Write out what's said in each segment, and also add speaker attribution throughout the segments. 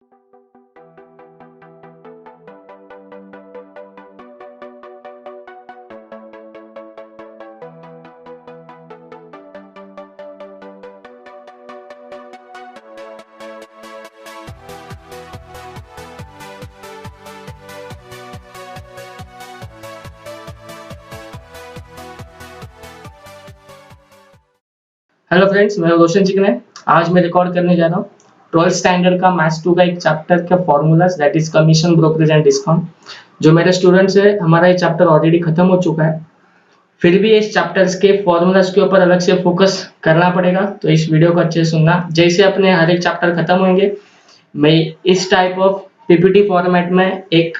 Speaker 1: Hello friends, मैं रोशन चिकने। आज मैं रिकॉर्ड करने जा रहा हूँ 12th स्टैंडर्ड का मैथ्स 2 का एक चैप्टर का formulas, that is commission, brokerage and discount. जो मेरे स्टूडेंट्स है, हमारा ये चैप्टर ऑलरेडी खत्म हो चुका है, फिर भी इस चैप्टर्स के फॉर्मूलाज के ऊपर अलग से फोकस करना पड़ेगा। तो इस वीडियो को अच्छे से सुनना। जैसे अपने हर एक चैप्टर खत्म होंगे, मैं इस टाइप ऑफ पीपीटी फॉर्मेट में एक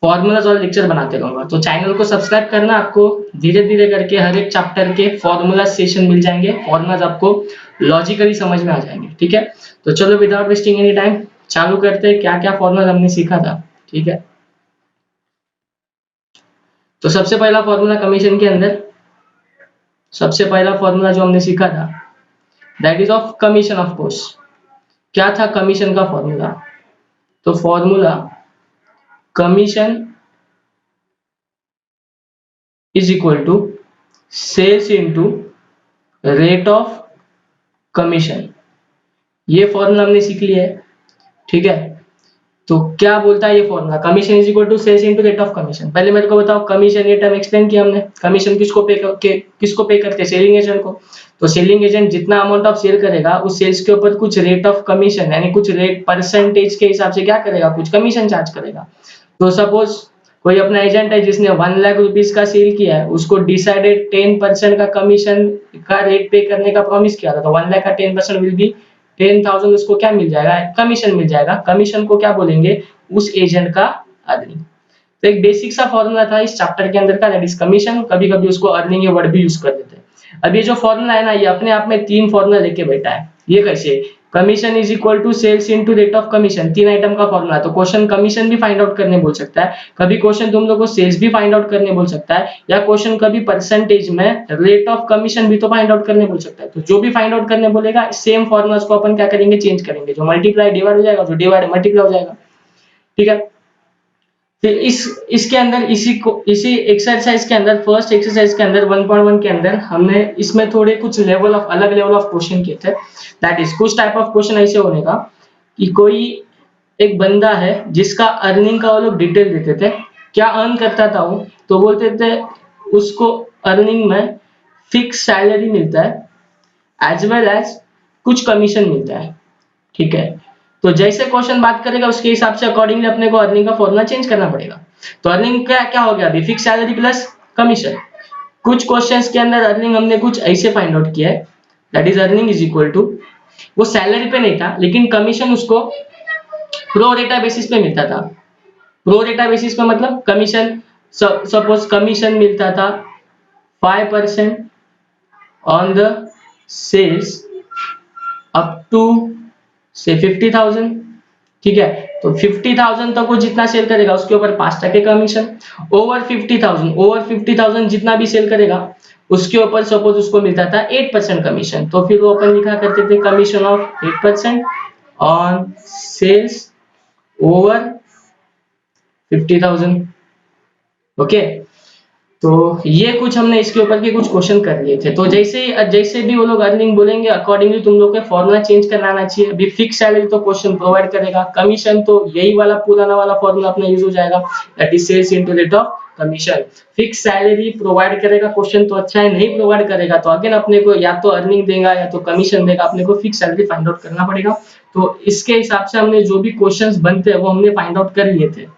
Speaker 1: फॉर्मूलाज और लेक्चर बनाते रहूंगा। तो चैनल को सब्सक्राइब करना, आपको धीरे धीरे करके हर एक चैप्टर के फॉर्मूला सेशन मिल जाएंगे। फॉर्मूलाज आपको लॉजिकली समझ में आ जाएंगे। ठीक है, तो चलो विदाउट वेस्टिंग एनी टाइम चालू करते हैं। क्या क्या फॉर्मूला हमने सीखा था। ठीक है, तो सबसे पहला फॉर्मूला कमीशन के अंदर, सबसे पहला फॉर्मूला जो हमने सीखा था that is of commission of course. क्या था कमीशन का फॉर्मूला? तो formula commission is equal to sales into rate of commission. ये फॉर्मूला हमने सीख लिया है। ठीक है, तो क्या बोलता है ये formula? Commission is equal to sales into rate of commission. पहले मेरे को बताओ, कमीशन ये टर्म एक्सप्लेन किया हमने। कमीशन किसको पे करते हैं? सेलिंग एजेंट को। तो सेलिंग एजेंट जितना अमाउंट ऑफ सेल करेगा, उस सेल्स के ऊपर कुछ रेट ऑफ कमीशन यानी कुछ रेट परसेंटेज के हिसाब से क्या करेगा, कुछ कमीशन चार्ज करेगा। तो सपोज कोई अपना एजेंट है जिसने 1 लाख रुपीज का सेल किया है, उसको डिसाइडेड 10% का कमीशन का रेट पे करने का प्रॉमिस किया था। तो 1 लाख का 10% विल बी 10,000। उसको क्या मिल जाएगा? कमीशन मिल जाएगा। कमीशन को क्या बोलेंगे? उस एजेंट का अर्निंग। तो एक बेसिक सा फॉर्मूला था इस चैप्टर के अंदर का, दैट इज कमीशन। कभी कभी उसको अर्निंग ये वर्ड भी यूज कर देते हैं। अब ये जो फॉर्मूला है ना, ये अपने आप में 3 फॉर्मूला लेके बैठा है। ये कैसे? Commission is equal to sales into rate of commission, 3 item का फॉर्मूला। तो क्वेश्चन कमीशन भी फाइंड आउट करने बोल सकता है, कभी क्वेश्चन तुम लोग को सेल्स भी फाइंड आउट करने बोल सकता है, या क्वेश्चन कभी परसेंटेज में रेट ऑफ कमीशन भी तो फाइंड आउट करने बोल सकता है। तो जो भी फाइंड आउट करने बोलेगा, सेम फॉर्मूलास को अपन क्या करेंगे? चेंज करेंगे। जो मल्टीप्लाई डिवाइड हो जाएगा, जो डिवाइड मल्टीप्लाई हो जाएगा। ठीक है, फिर इसके अंदर इसी एक्सरसाइज के अंदर, फर्स्ट एक्सरसाइज के अंदर 1.1 के अंदर हमने इसमें थोड़े कुछ अलग लेवल ऑफ क्वेश्चन किए थे। दैट इज कुछ टाइप ऑफ क्वेश्चन ऐसे होने का कि कोई एक बंदा है जिसका अर्निंग का वो लोग डिटेल देते थे, क्या अर्न करता था वो, तो बोलते थे उसको अर्निंग में फिक्स सैलरी मिलता है एज वेल एज कुछ कमीशन मिलता है। ठीक है, तो जैसे क्वेश्चन बात करेगा उसके हिसाब से अकॉर्डिंगली अपने को अर्निंग का फॉर्मूला चेंज करना पड़ेगा। तो अर्निंग क्या क्या हो गया अभी? Fix salary plus commission. कुछ क्वेश्चंस के अंदर अर्निंग हमने कुछ ऐसे फाइंड आउट किया है, that is earning is equal to, वो सैलरी पे नहीं था लेकिन कमीशन उसको प्रो रेटा बेसिस पे मिलता था। प्रो रेटा बेसिस पे मतलब कमीशन, सपोज कमीशन मिलता था 5% on the sales up to से 50,000। ठीक है, तो 50,000 तक वो जितना सेल करेगा उसके ऊपर 5% कमीशन। ओवर 50,000 जितना भी सेल करेगा उसके ऊपर सपोज उसको मिलता था 8% कमीशन। तो फिर वो अपन लिखा करते थे commission of 8% on sales over 50,000। Okay, तो ये कुछ हमने इसके ऊपर के कुछ क्वेश्चन कर लिए थे। तो जैसे भी वो लोग अर्निंग बोलेंगे, अकॉर्डिंगली तुम लोग के फॉर्मूला चेंज करना आना चाहिए। अभी फिक्स सैलरी तो क्वेश्चन प्रोवाइड करेगा, कमीशन तो यही वाला पुराना वाला फॉर्मूला अपना यूज हो जाएगा, that is sales into rate of commission. Fix salary provide करेगा क्वेश्चन तो अच्छा है, नहीं प्रोवाइड करेगा तो अगेन अपने को या तो अर्निंग देगा या तो कमीशन देगा, अपने को फिक्स सैलरी फाइंड आउट करना पड़ेगा। तो इसके हिसाब से हमने जो भी क्वेश्चंस बनते हैं वो हमने फाइंड आउट कर लिए थे।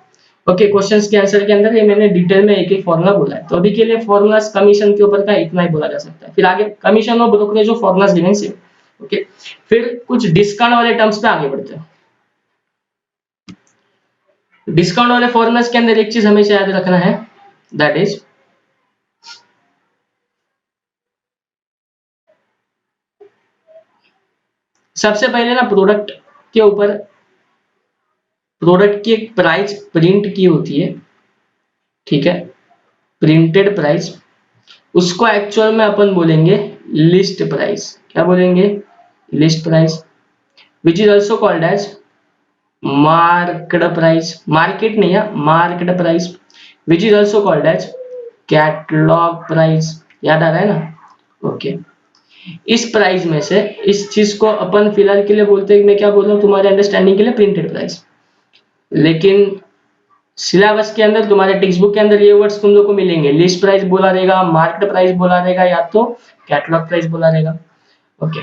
Speaker 1: ओके, क्वेश्चंस के आंसर के अंदर ये मैंने डिटेल में एक एक फॉर्मूला बोला है। तो अभी के लिए फॉर्मूलास कमीशन के ऊपर का इतना ही बोला जा सकता है, फिर आगे कमीशन और ब्रोकरेज जो फॉर्मूलास गिवन से। ओके, फिर कुछ डिस्काउंट वाले टर्म्स पे आगे बढ़ते हैं। डिस्काउंट वाले फॉर्मूलास के अंदर एक चीज हमेशा याद रखना है, दैट इज सबसे पहले ना प्रोडक्ट के ऊपर, प्रोडक्ट की एक प्राइस प्रिंट की होती है। ठीक है, प्रिंटेड प्राइस, उसको एक्चुअल में अपन बोलेंगे लिस्ट प्राइस। क्या बोलेंगे? List price, which is also called as market price, market नहीं है, market price, which is also called as catalogue price. याद आ रहा है ना? ओके इस प्राइस में से इस चीज को अपन फिलहाल के लिए बोलते हैं, मैं क्या बोल रहा हूँ तुम्हारे अंडरस्टैंडिंग के लिए, प्रिंटेड प्राइस। लेकिन सिलेबस के अंदर तुम्हारे टेक्स्ट बुक के अंदर ये वर्ड्स तुम लोग को मिलेंगे, लिस्ट प्राइस बोला रहेगा, मार्केट प्राइस बोला रहेगा, या तो कैटलॉग प्राइस बोला रहेगा। ओके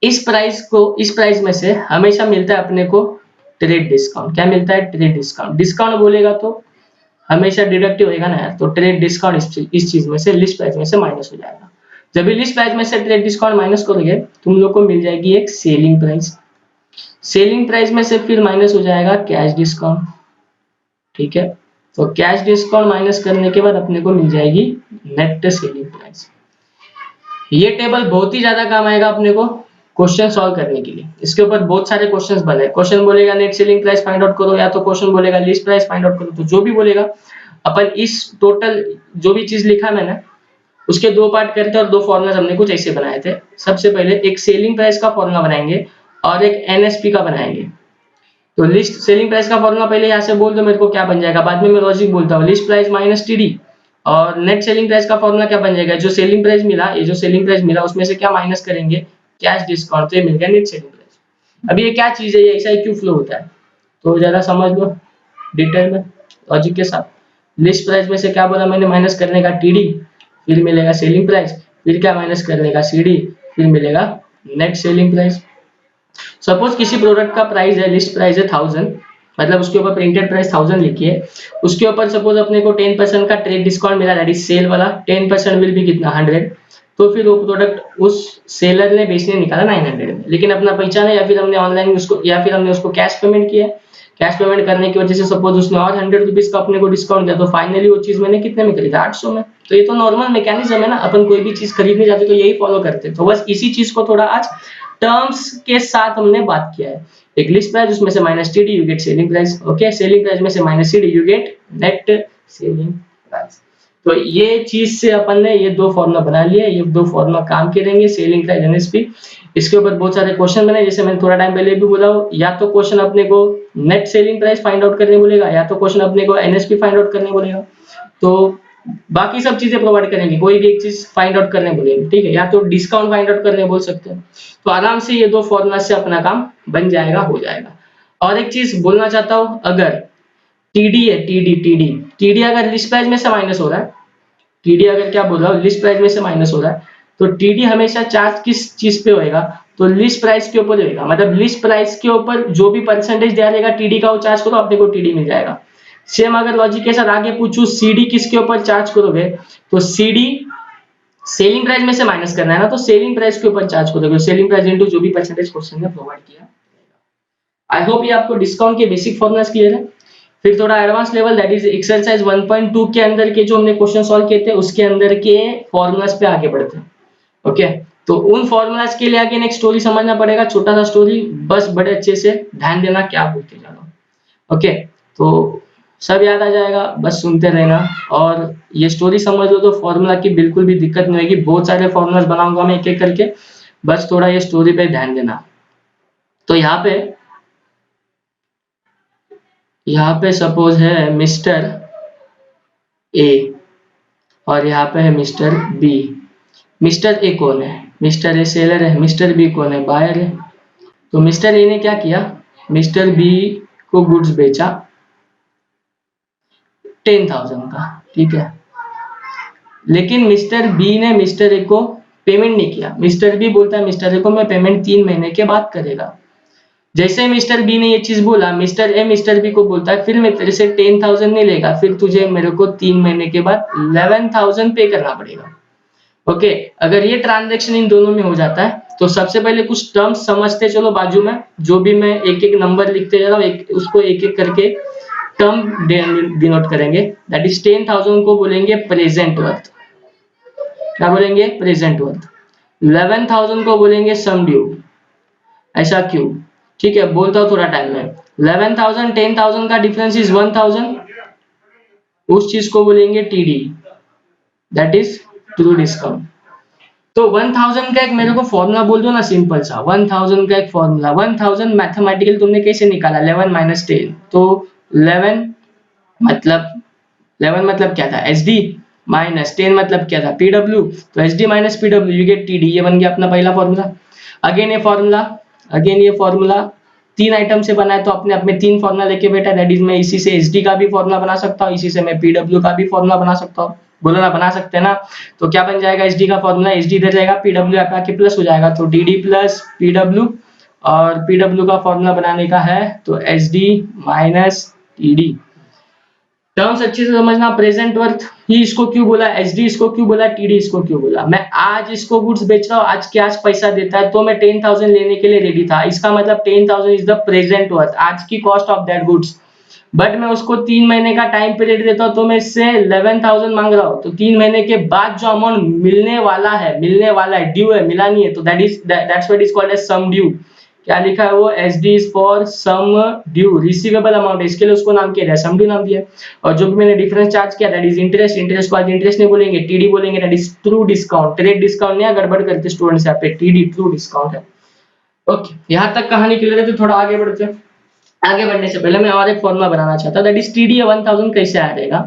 Speaker 1: इस प्राइस में से हमेशा मिलता है अपने को ट्रेड डिस्काउंट। क्या मिलता है? Trade discount. डिस्काउंट बोलेगा तो हमेशा डिडक्टिव होएगा ना यार, तो ट्रेड डिस्काउंट इस चीज में से, लिस्ट प्राइस में से माइनस हो जाएगा। जब भी लिस्ट प्राइस में से ट्रेड डिस्काउंट माइनस करोगे तुम लोग को मिल जाएगी एक सेलिंग प्राइस। सेलिंग प्राइस में से फिर माइनस हो जाएगा कैश डिस्काउंट। ठीक है, तो कैश डिस्काउंट माइनस करने के बाद अपने को मिल जाएगी नेट सेलिंग प्राइस। ये टेबल बहुत ही ज्यादा काम आएगा अपने को क्वेश्चन सॉल्व करने के लिए। इसके ऊपर बहुत सारे क्वेश्चंस बने। क्वेश्चन बोलेगा net selling price find out करो, या तो क्वेश्चन बोलेगा लिस्ट प्राइस फाइंड आउट करो। तो जो भी बोलेगा अपन इस टोटल जो भी चीज लिखा मैंने उसके दो पार्ट करते हैं और दो फॉर्मूला हमने कुछ ऐसे बनाए थे। सबसे पहले एक सेलिंग प्राइस का फॉर्मूला बनाएंगे और एक एनएसपी का बनाएंगे। तो लिस्ट सेलिंग प्राइस का फॉर्मूला पहले यहाँ से बोल दो मेरे को क्या बन जाएगा, बाद में मैं लॉजिक बोलता हूँ। लिस्ट प्राइस माइनस टीडी, और नेट सेलिंग प्राइस का फॉर्मूला क्या बन जाएगा, जो सेलिंग प्राइस मिला, ये जो सेलिंग प्राइस मिला उसमें से क्या माइनस करेंगे, कैश डिस्काउंट, तो ये मिल गया नेट सेलिंग प्राइस। अभी ये क्या चीज है, ये ऐसा ही क्यों फ्लो होता है, तो जरा समझ लो डिटेल में लॉजिक के साथ। लिस्ट प्राइस में से क्या बोला मैंने, माइनस करने का टीडी, फिर मिलेगा सेलिंग प्राइस, फिर क्या माइनस करने का सीडी, फिर मिलेगा नेट सेलिंग प्राइस। सपोज किसी प्रोडक्ट का प्राइस है, लिस्ट प्राइस है 1000, मतलब उसके ऊपर प्रिंटेड प्राइस 1000 लिखी है, उसके ऊपर सपोज अपने को 10% का ट्रेड डिस्काउंट मिला, दैट इज सेल वाला, 10% विल भी कितना 100। तो फिर वो प्रोडक्ट उस सेलर ने बेचने निकाला 900 में, लेकिन अपना पहचाना या फिर हमने ऑनलाइन उसको, या फिर हमने उसको कैश पेमेंट किया। कैश पेमेंट करने की वजह से सपोज उसने और 100 रुपीज का अपने को डिस्काउंट दिया, तो फाइनली वो चीज मैंने कितने में खरीदा, 800 में। तो ये तो नॉर्मल मैकेनिज्म है ना, अपन कोई भी चीज खरीदने जाते तो यही फॉलो करते। तो बस इसी चीज को थोड़ा आज टर्म्स के साथ हमने बात किया है। एक लिस्ट प्राइस, उसमें से minus TD you get selling price. Okay, selling price में से minus TD you get net selling price. तो ये चीज से अपन ने ये दो फॉर्मूला बना लिए, ये दो फॉर्मूला काम करेंगे, सेलिंग प्राइस एनएसपी। इसके ऊपर बहुत सारे क्वेश्चन बने, जैसे मैंने थोड़ा टाइम पहले भी बोला, या तो क्वेश्चन अपने को net selling price find out करने बोलेगा, या तो क्वेश्चन अपने को एनएसपी फाइंड आउट करने बोलेगा। तो बाकी सब चीजें प्रोवाइड करेंगे, कोई भी एक चीज फाइंड आउट करने बोलेंगे, ठीक है, या तो डिस्काउंट फाइंड आउट करने बोल सकते हैं। तो आराम से ये दो फॉर्मूला से अपना काम बन जाएगा, हो जाएगा। और एक चीज बोलना चाहता हूँ, अगर टीडी है, टीडी अगर लिस्ट प्राइस में से माइनस हो रहा है, टीडी अगर क्या बोल रहा हूँ, लिस्ट प्राइस में से माइनस हो रहा है, तो टीडी हमेशा चार्ज किस चीज पे होएगा, तो लिस्ट प्राइस के ऊपर होएगा। मतलब लिस्ट प्राइस के ऊपर जो भी परसेंटेज दिया जाएगा टीडी का, वो चार्ज करो, अपने को टीडी मिल जाएगा। सेम अगर लॉजिक के साथ आगे पूछूं, सीडी किसके ऊपर चार्ज करोगे, तो सीडी सेलिंग प्राइस में से माइनस करना है ना, तो सेलिंग प्राइस के ऊपर चार्ज करोगे, सेलिंग प्राइस इनटू जो भी परसेंटेज क्वेश्चन में प्रोवाइड किया। आई होप ये आपको डिस्काउंट के बेसिक फॉर्मूलास क्लियर है। फिर थोड़ा advance level, that is exercise 1.2 के अंदर के जो हमने क्वेश्चन सॉल्व किए थे, उसके अंदर के फॉर्मूलास पे आगे बढ़ते हैं। ओके, तो उन फॉर्मूलास के लिए आगे एक स्टोरी समझना पड़ेगा, छोटा सा स्टोरी, बस बड़े अच्छे से ध्यान देना क्या बोलते जा रहा हूं। ओके, तो सब याद आ जाएगा, बस सुनते रहना, और ये स्टोरी समझ लो तो फॉर्मूला की बिल्कुल भी दिक्कत नहीं होगी। बहुत सारे फॉर्मूलास बनाऊंगा मैं एक एक करके, बस थोड़ा ये स्टोरी पे ध्यान देना। तो यहाँ पे सपोज है मिस्टर ए और यहाँ पे है मिस्टर बी। मिस्टर ए कौन है, मिस्टर ए सेलर है, मिस्टर बी कौन है, बायर है। तो मिस्टर ए ने क्या किया, मिस्टर बी को गुड्स बेचा 10,000 का, ठीक है, लेकिन मिस्टर बी ने मिस्टर ए को पेमेंट नहीं किया। मिस्टर बी बोलता है मिस्टर ए को मैं पेमेंट 3 महीने के बाद करेगा। जैसे मिस्टर बी ने ये चीज बोला, मिस्टर ए मिस्टर बी को बोलता है फिर मैं तेरे से 10,000 नहीं लेगा, फिर तुझे मेरे को 3 महीने के बाद 11,000 पे करना पड़ेगा। ओके, अगर ये ट्रांजैक्शन इन दोनों में हो जाता है तो सबसे पहले कुछ टर्म्स समझते चलो बाजू में, जो भी मैं एक एक नंबर लिखते जा रहा हूँ, उसको एक एक करके टर्म डिनोट करेंगे। दैट इज 10,000 को बोलेंगे प्रेजेंट वर्थ, क्या बोलेंगे, प्रेजेंट वर्थ। 11,000 को बोलेंगे सम ड्यू। ऐसा क्यों, ठीक है, बोलता हूँ थोड़ा टाइम में। 11,000 10,000 का डिफरेंस इज 1,000, उस चीज को बोलेंगे TD, that is true discount. तो 1000 का एक मेरे को फॉर्मूला बोल दो ना, सिंपल सा 1000 का एक फॉर्मूला। 1000 मैथमेटिकल तुमने कैसे निकाला, 11 माइनस 10, तो 11 मतलब 11 मतलब क्या था, एच डी, माइनस 10 मतलब क्या था, पीडब्ल्यू। तो H D minus PW you get T D, ये बन गया अपना पहला फॉर्मूला। अगेन ये फॉर्मूला, अगेन ये फॉर्मूला, तीन आइटम से बना है तो अपने अपने तीन फॉर्मूला लेके बैठा, दैट इज मैं इसी से एच डी का भी फॉर्मूला बना सकता हूँ, इसी से मैं पीडब्ल्यू का भी फॉर्मूला बना सकता हूँ। बोलो ना, बना सकते हैं ना। तो क्या बन जाएगा, एच डी का फॉर्मूला, एच डी इधर जाएगा, पीडब्ल्यू यहाँ पे आके प्लस हो जाएगा, तो टी डी प्लस पीडब्ल्यू। और पीडब्ल्यू का फॉर्मूला बनाने का है तो H D minus T D. Terms अच्छे से समझना, प्रेजेंट वर्थ ही इसको क्यों बोला, एचडी इसको क्यों बोला, टीडी इसको क्यों बोला। मैं आज इसको गुड्स बेच रहा हूँ, आज के आज पैसा देता है तो मैं 10,000 लेने के लिए रेडी था, इसका मतलब 10,000 इज द प्रेजेंट वर्थ, आज की cost of that goods. But मैं उसको 3 महीने का टाइम पीरियड देता हूँ तो मैं इससे 11,000 मांग रहा हूँ, तो 3 महीने के बाद जो अमाउंट मिलने वाला है, ड्यू है, मिला नहीं है, तो that's what is called as sum due. क्या लिखा है वो, H D is for sum due, receivable amount, इसके लिए उसको नाम किया सम ड्यू नाम दिया। और जो भी मैंने डिफरेंस चार्ज किया दैट इज इंटरेस्ट, इंटरेस्ट को आज इंटरेस्ट नहीं बोलेंगे, टीडी बोलेंगे, that is true discount, trade discount नहीं, गड़बड़ करते स्टूडेंट्स यहाँ पे, टीडी ट्रू डिस्काउंट है। ओके, यहाँ तक कहानी क्लियर है, तो थोड़ा आगे बढ़ते हैं। आगे बढ़ने से पहले मैं और एक फॉर्मूला बनाना चाहता हूँ, दैट इज टीडी 1000 कैसे आ जाएगा।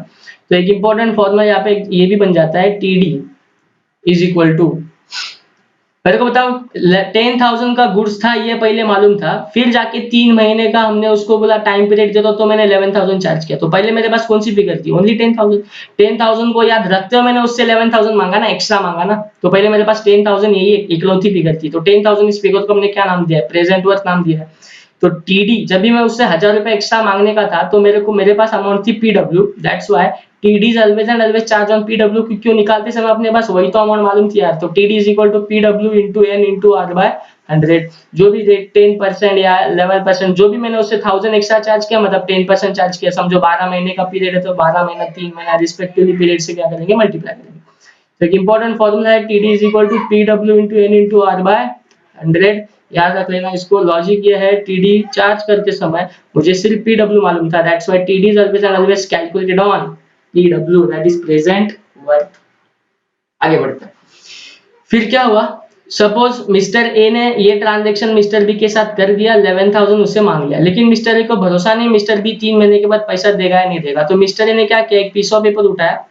Speaker 1: तो एक इंपॉर्टेंट फॉर्मूला यहाँ पे ये भी बन जाता है, टीडी इज इक्वल टू, मेरे को बताओ 10,000 का गुड्स था ये पहले मालूम था, फिर जाके 3 महीने का हमने उसको बोला टाइम पीरियड दे दो, तो मैंने 11,000 चार्ज किया, तो पहले मेरे पास कौन सी फिगर थी, ओनली 10,000। 10,000 को याद रखते हुए मैंने उससे 11,000 मांगा ना, एक्स्ट्रा मांगा ना, तो पहले मेरे पास 10,000 यही इकलौती फिगर थी, तो 10,000 इस फिगर को हमने क्या नाम दिया है, प्रेजेंट वर्थ नाम दिया है। तो टीडी जब भी मैं उससे 1,000 रुपए एक्स्ट्रा मांगने का था तो मेरे पास अमाउंट थी PW, that's why TD is always and always charge on PW, क्यों निकालते समय अपने पास वही तो अमाउंट मालूम थी यार, तो TD is equal to PW into N into R by 100, जो भी रेट 10% या 11%, जो भी मैंने उससे 1000 एक्स्ट्रा चार्ज किया, मतलब 10% चार्ज किया, समझो 12 महीने का पीरियड है तो 12 महीना 3 महीना रिस्पेक्टिवली पीरियड से क्या करेंगे, मल्टीप्लाई करेंगे। तो एक इंपॉर्टेंट फॉर्मूला है, TD is equal to PW into N into R by 100, याद रख लेना इसको। लॉजिक ये है, टीडी चार्ज करते समय मुझे सिर्फ पीडब्ल्यू मालूम था, that's why TD is always and always calculated on PW, that is present worth. आगे बढ़ते हैं, फिर क्या हुआ, सपोज मिस्टर ए ने ये ट्रांजैक्शन मिस्टर बी के साथ कर दिया, 11,000 उससे मांग लिया, लेकिन मिस्टर ए को भरोसा नहीं मिस्टर बी 3 महीने के बाद पैसा देगा या नहीं देगा, तो मिस्टर ए ने क्या किया, एक पीस ऑफ पेपर उठाया,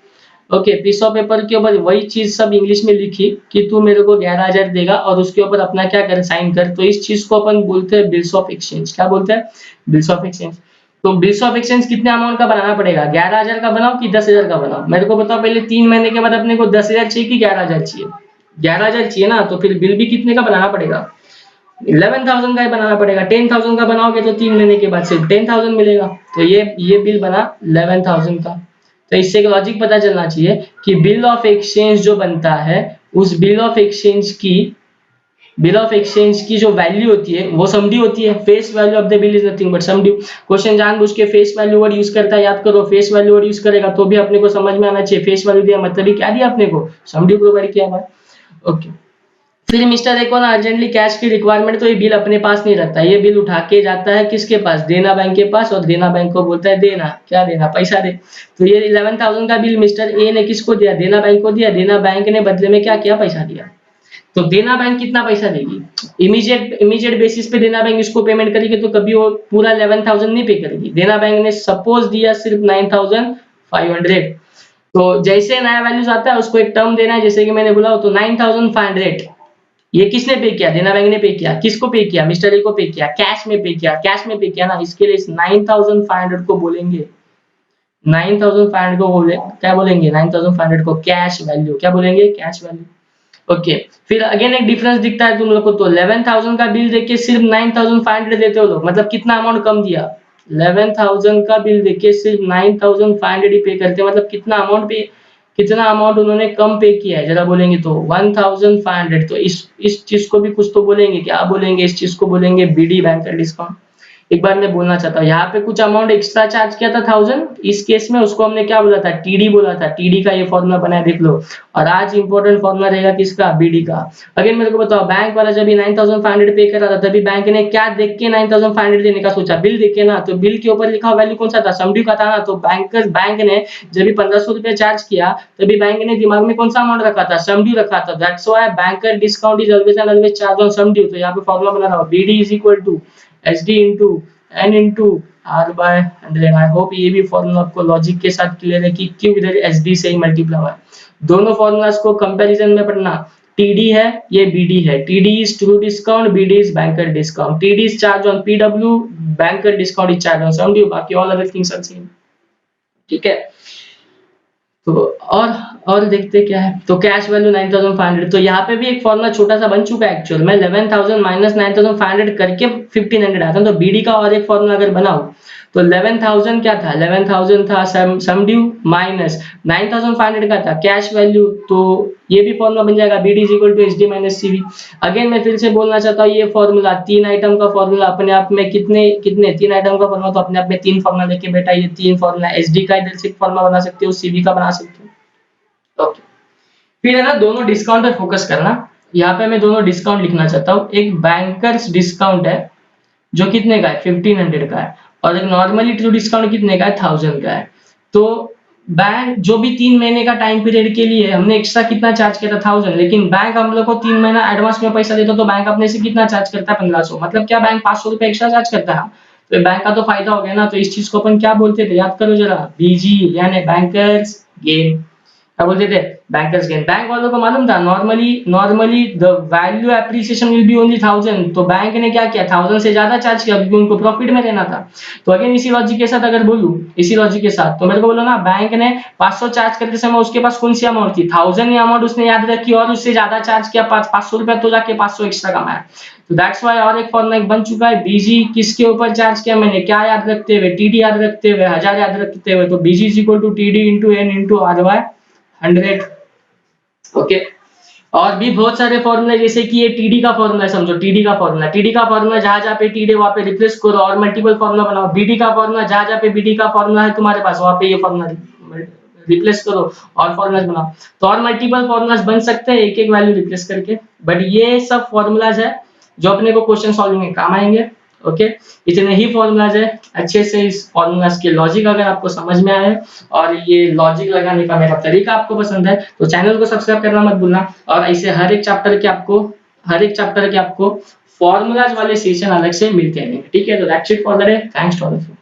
Speaker 1: ओके, पीस ऑफ पेपर के ऊपर वही चीज सब इंग्लिश में लिखी कि तू मेरे को 11,000 देगा और उसके ऊपर अपना क्या कर, साइन कर, तो इस चीज को अपन बोलते हैं बिल्स ऑफ एक्सचेंज। क्या बोलते हैं, बिल्स ऑफ एक्सचेंज। तो बिल्स ऑफ एक्सचेंज कितने अमाउंट का बनाना पड़ेगा, 11,000 का बनाओ कि 10,000 का बनाओ, मेरे को बताओ पहले, 3 महीने के बाद अपने को 10,000 चाहिए कि 11,000 चाहिए, 11,000 चाहिए ना, तो फिर बिल भी कितने का बनाना पड़ेगा, 11,000 का ही बनाना पड़ेगा। 10,000 का बनाओगे तो 3 महीने के बाद सिर्फ 10,000 मिलेगा, तो ये बिल बना 11,000 का। तो इससे एक लॉजिक पता चलना चाहिए कि बिल ऑफ एक्सचेंज जो बनता है, उस बिल ऑफ एक्सचेंज की जो वैल्यू होती है वो सम ड्यू होती है, face value of the bill is nothing but sum due. Question जानबूझ के फेस वैल्यू वर्ड यूज करता है, याद करो, फेस वैल्यू वर्ड यूज करेगा तो भी अपने को समझ में आना चाहिए, फेस वैल्यू दिया मतलब ही क्या दिया अपने को, सम ड्यू प्रोवाइड किया हुआ है। ओके, फिर मिस्टर ए को ना अर्जेंटली कैश की रिक्वायरमेंट, तो ये बिल अपने पास नहीं रखता, ये बिल उठा के जाता है किसके पास, देना बैंक के पास, और देना बैंक को बोलता है देना, क्या देना, पैसा दे। तो ये 11,000 का बिल मिस्टर ए ने किसको दिया, देना बैंक को दिया, देना बैंक ने बदले में क्या किया, पैसा दिया। तो देना बैंक कितना पैसा देगी, इमीडिएट बेसिस पे देना बैंक इसको पेमेंट करेगी, तो कभी वो पूरा 11,000 नहीं पे करेगी। देना बैंक ने सपोज दिया सिर्फ 9,500, तो जैसे नया वैल्यूज आता है उसको एक टर्म देना है, जैसे कि मैंने बोला, तो 9,500 ये किसने पे किया, देना बैंक ने पे किया, किसको पे किया, मिस्टर ए को पे किया, कैश में पे किया, कैश में पे किया ना, इसके लिए इस 9,500 को बोलेंगे, 9,500 को बोले क्या बोलेंगे, 9,500 को कैश वैल्यू, क्या बोलेंगे, कैश वैल्यू। ओके, फिर अगेन एक डिफरेंस दिखता है तुम लोग को, तो 11,000 का बिल देके सिर्फ 9,500 देते हो लोग, मतलब कितना अमाउंट कम दिया, 11,000 का बिल देके सिर्फ 9,500 ही पे करते, मतलब कितना अमाउंट उन्होंने कम पे किया है, जरा बोलेंगे तो 1,500। तो इस चीज को भी कुछ तो बोलेंगे, क्या बोलेंगे, इस चीज को बोलेंगे बीडी, बैंकर डिस्काउंट। एक बार मैं बोलना चाहता हूँ, यहाँ पे कुछ अमाउंट एक्स्ट्रा चार्ज किया था 1000, इस केस में उसको हमने क्या बोला था, टीडी बोला था। टीडी का ये फॉर्मूला बना है, देख लो। और आज इंपॉर्टेंट फॉर्मूला रहेगा किसका, बीडी का। अगेन मेरे को बताओ, बैंक वाला जब 9500 पे कर रहा था तभी बैंक ने क्या देख के 9500 देने का सोचा, बिल देख के ना। तो बिल के ऊपर लिखा वैल्यू कौन सा था, सम ड्यू का था ना। तो बैंक ने जब भी 1500 रुपया चार्ज किया तभी बैंक ने दिमाग में कौन सा अमाउंट रखा था, सम ड्यू रखा था। That's why banker discount is always and always charge on sum due. तो यहाँ पे फॉर्मूला बना रहा हूँ, BD is equal to SD into N into R by 100। I hope ये भी फॉर्मूला आपको लॉजिक के साथ क्लियर है कि क्यों इधर एसडी से ही मल्टीप्लाई हुआ है। दोनों फॉर्मूलास को कंपैरिजन में पढ़ना। टीडी है, ये बीडी है। TD is true discount, BD is banker discount. TD is charge on PW, banker discount is charge on sum due, बाकी all other things are same. ठीक है, तो और देखते क्या है। तो कैश वैल्यू 9500, तो यहाँ पे भी एक फॉर्मूला छोटा सा बन चुका है एक्चुअल में। 11000 माइनस 9500 करके 1500 आता है। तो बीडी का और एक फॉर्मूला अगर बनाओ तो 11000 क्या था, 11000 था सम ड्यू माइनस 9500 का था कैश वैल्यू। तो ये भी फॉर्मूला बन जाएगा, BD is equal to SD minus CV. Again मैं फिर से बोलना चाहता हूँ, ये फॉर्मूला 3 आइटम का फॉर्मूला अपने आप में कितने 3 आइटम का फॉर्मूला, तो अपने आप में 3 फॉर्मूला लेके बेटा, ये 3 फॉर्मूला एसडी का इधर से फॉर्मूला बना सकते हो, सीवी का बना सकते हो। ओके, फिर है ना दोनों डिस्काउंट पे फोकस करना। यहाँ पे मैं दोनों डिस्काउंट लिखना चाहता हूँ। एक बैंकर्स डिस्काउंट है जो कितने का है, 1500 का है। और एक नॉर्मली ट्रू डिस्काउंट कितने का है, 1000 का है। तो बैंक जो भी 3 महीने का टाइम पीरियड के लिए हमने एक्स्ट्रा कितना चार्ज किया था, 1000, लेकिन बैंक हम लोग को 3 महीना एडवांस में पैसा देता, तो बैंक अपने से कितना चार्ज करता है, 1500। मतलब क्या बैंक 500 रुपए एक्स्ट्रा चार्ज करता है। तो बैंक का तो फायदा हो गया ना। तो इस चीज को अपन क्या बोलते थे, याद करो जरा, बीजी यानी बैंकर्स गेन। क्या बोलते थे, बैंकर्स गेन। बैंक वालों को मालूम था normally the value appreciation will be only 1000। तो बैंक ने क्या किया, 1000 से ज्यादा चार्ज किया क्योंकि उनको प्रॉफिट में रहना था। तो अगेन इसी लॉजिक के साथ अगर बोलूं, इसी लॉजिक के साथ, तो मेरे को बोलो ना, बैंक ने 500 चार्ज करते समय उसके पास कौन सी अमाउंट थी, 1000 ही अमाउंट उसने याद रखी और उससे ज्यादा चार्ज किया 500 रुपया, तो जाके 500 एक्स्ट्रा कमाया। तो दैट्स व्हाई और एक फॉर्मूला बन चुका है, बीजी किसके ऊपर चार्ज किया मैंने, क्या याद रखते हुए, टीडी याद रखते हुए, 1000 याद रखते हुए। तो BG is equal to TD into N into R by 100। Okay, और भी बहुत सारे फॉर्मूले, जैसे कि ये टीडी का फॉर्मूला है, समझो टीडी का फॉर्मूला जहां जहां पे टीडी वहां पे रिप्लेस करो और मल्टीपल फॉर्मूला बनाओ। बीडी का फॉर्मूला जहां जहां पे बीडी का फॉर्मूला है तुम्हारे पास, वहां पे ये फॉर्मूला रिप्लेस करो और फॉर्मूलाज बनाओ। तो और मल्टीपल फॉर्मूलाज बन सकते हैं एक एक वैल्यू रिप्लेस करके। बट ये सब फॉर्मूलाज है जो अपने को क्वेश्चन सॉल्विंग में काम आएंगे। ओके, इतने ही फॉर्मूलाज है। अच्छे से इस फॉर्मूलाज के लॉजिक अगर आपको समझ में आए और ये लॉजिक लगाने का मेरा तरीका आपको पसंद है तो चैनल को सब्सक्राइब करना मत भूलना। और ऐसे हर एक चैप्टर के आपको फॉर्मूलाज वाले सेशन अलग से मिलते हैं। ठीक है, तो that's it for the day. Thanks to all of you.